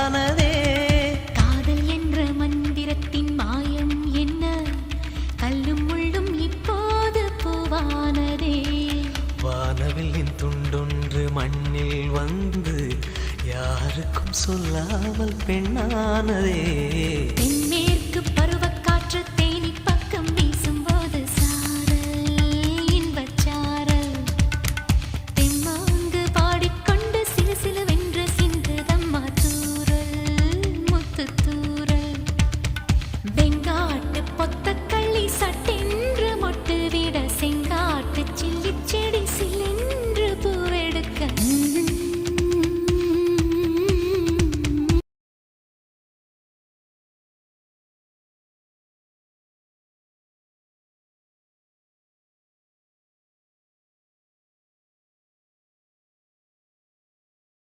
உண்டானதே. காதல் என்ற மந்திரத்தின் மாயம் என்ன, கல்லும் முள்ளும் இப்போது பூவானதே. வானவில்லின் துண்டொன்று மண்ணில் வந்து யாருக்கும் சொல்லாமல் பெண்ணானதே. தென்மேற்கு பருவக்காற்று